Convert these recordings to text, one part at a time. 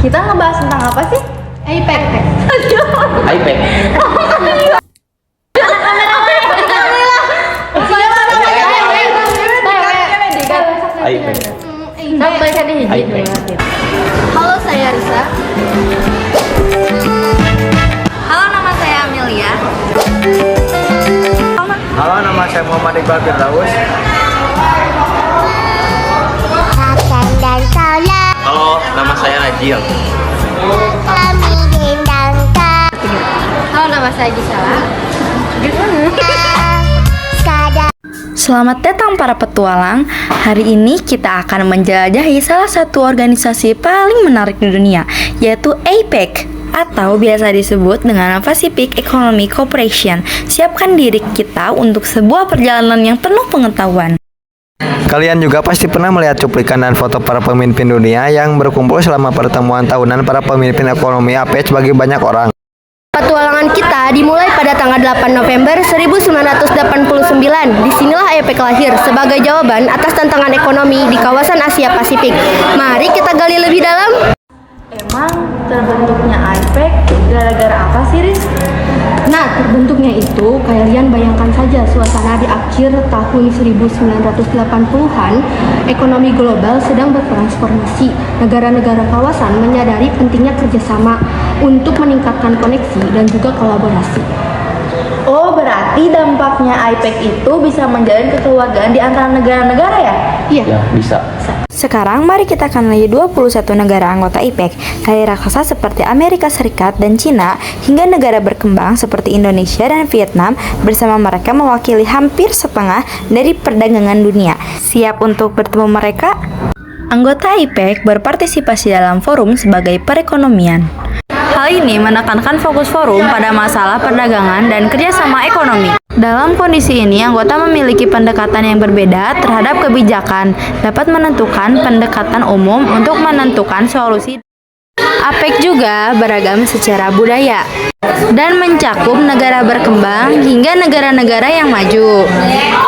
Kita ngebahas tentang apa sih? APEC. iPad. iPad. iPad. Halo, saya Risa. Halo, nama saya Amelia. Halo, nama saya Muhammad Iqbal Firdaus. Makan dan sholat Halo, nama saya Najil. kami dendangkan Halo, nama saya Gisela. Sekadar Selamat datang para petualang. Hari ini kita akan menjelajahi salah satu organisasi paling menarik di dunia, yaitu APEC atau biasa disebut dengan Pacific Economic Cooperation. Siapkan diri kita untuk sebuah perjalanan yang penuh pengetahuan. Kalian juga pasti pernah melihat cuplikan dan foto para pemimpin dunia yang berkumpul selama pertemuan tahunan para pemimpin ekonomi APEC bagi banyak orang. Petualangan kita dimulai pada tanggal 8 November 1989. Disinilah APEC lahir sebagai jawaban atas tantangan ekonomi di kawasan Asia Pasifik. Mari kita gali lebih dalam. Emang terbentuknya APEC gara-gara apa sih, Riz? Nah, terbentuknya itu, kalian bayangkan saja suasana di akhir tahun 1980-an, ekonomi global sedang bertransformasi. Negara-negara kawasan menyadari pentingnya kerjasama untuk meningkatkan koneksi dan juga kolaborasi. Oh, berarti dampaknya APEC itu bisa menjalin kekeluargaan di antara negara-negara ya? Iya. Ya, bisa. Sekarang mari kita kenali 21 negara anggota APEC, dari raksasa seperti Amerika Serikat dan Cina hingga negara berkembang seperti Indonesia dan Vietnam. Bersama mereka mewakili hampir setengah dari perdagangan dunia. Siap untuk bertemu mereka? Anggota APEC berpartisipasi dalam forum sebagai perekonomian. Hal ini menekankan fokus forum pada masalah perdagangan dan kerjasama ekonomi. Dalam kondisi ini, anggota memiliki pendekatan yang berbeda terhadap kebijakan, dapat menentukan pendekatan umum untuk menentukan solusi. APEC juga beragam secara budaya dan mencakup negara berkembang hingga negara-negara yang maju.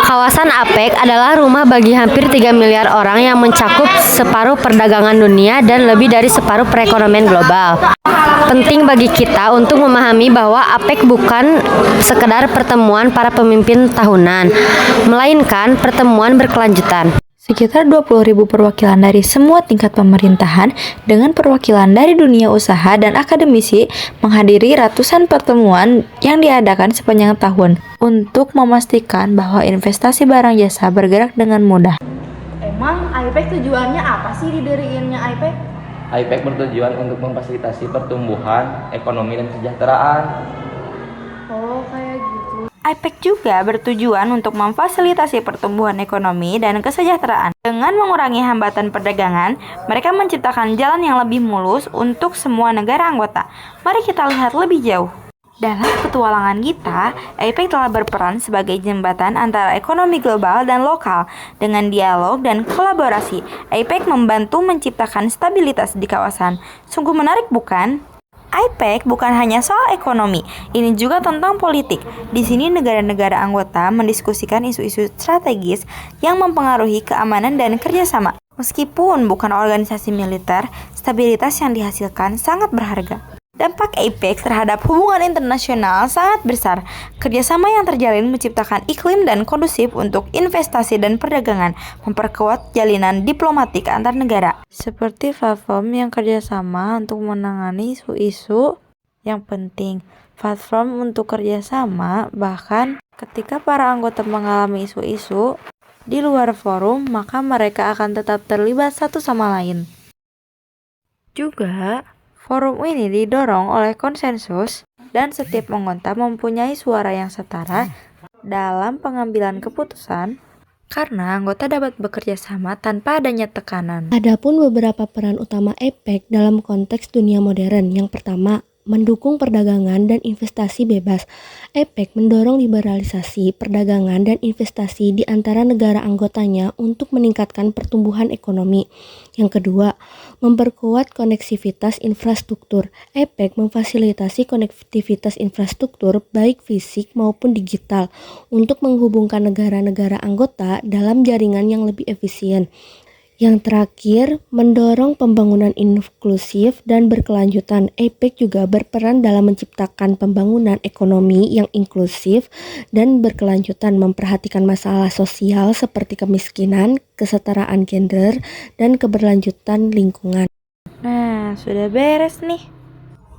Kawasan APEC adalah rumah bagi hampir 3 miliar orang yang mencakup separuh perdagangan dunia dan lebih dari separuh perekonomian global. Penting bagi kita untuk memahami bahwa APEC bukan sekedar pertemuan para pemimpin tahunan, melainkan pertemuan berkelanjutan. Sekitar 20.000 perwakilan dari semua tingkat pemerintahan dengan perwakilan dari dunia usaha dan akademisi menghadiri ratusan pertemuan yang diadakan sepanjang tahun untuk memastikan bahwa investasi barang jasa bergerak dengan mudah. Emang APEC tujuannya apa sih didiriinnya APEC? iPad bertujuan untuk memfasilitasi pertumbuhan ekonomi dan kesejahteraan. Oh, kayak gitu. APEC juga bertujuan untuk memfasilitasi pertumbuhan ekonomi dan kesejahteraan. Dengan mengurangi hambatan perdagangan, mereka menciptakan jalan yang lebih mulus untuk semua negara anggota. Mari kita lihat lebih jauh. Dalam petualangan kita, APEC telah berperan sebagai jembatan antara ekonomi global dan lokal. Dengan dialog dan kolaborasi, APEC membantu menciptakan stabilitas di kawasan. Sungguh menarik, bukan? APEC bukan hanya soal ekonomi, ini juga tentang politik. Di sini negara-negara anggota mendiskusikan isu-isu strategis yang mempengaruhi keamanan dan kerjasama. Meskipun bukan organisasi militer, stabilitas yang dihasilkan sangat berharga. Dampak APEC terhadap hubungan internasional sangat besar. Kerjasama yang terjalin menciptakan iklim dan kondusif untuk investasi dan perdagangan, memperkuat jalinan diplomatik antar negara. Seperti platform yang kerjasama untuk menangani isu-isu yang penting. Platform untuk kerjasama, bahkan ketika para anggota mengalami isu-isu di luar forum, maka mereka akan tetap terlibat satu sama lain. Juga, forum ini didorong oleh konsensus dan setiap anggota mempunyai suara yang setara dalam pengambilan keputusan karena anggota dapat bekerja sama tanpa adanya tekanan. Adapun beberapa peran utama APEC dalam konteks dunia modern. Yang pertama, mendukung perdagangan dan investasi bebas. APEC mendorong liberalisasi perdagangan dan investasi di antara negara anggotanya untuk meningkatkan pertumbuhan ekonomi. Yang kedua, memperkuat koneksivitas infrastruktur. APEC memfasilitasi konektivitas infrastruktur baik fisik maupun digital untuk menghubungkan negara-negara anggota dalam jaringan yang lebih efisien. Yang terakhir, mendorong pembangunan inklusif dan berkelanjutan. APEC juga berperan dalam menciptakan pembangunan ekonomi yang inklusif dan berkelanjutan, memperhatikan masalah sosial seperti kemiskinan, kesetaraan gender, dan keberlanjutan lingkungan. Nah, sudah beres nih.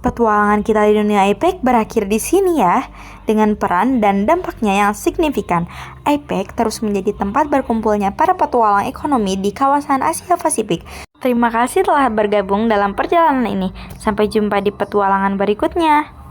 Petualangan kita di dunia APEC berakhir di sini ya. Dengan peran dan dampaknya yang signifikan, APEC terus menjadi tempat berkumpulnya para petualang ekonomi di kawasan Asia Pasifik. Terima kasih telah bergabung dalam perjalanan ini. Sampai jumpa di petualangan berikutnya.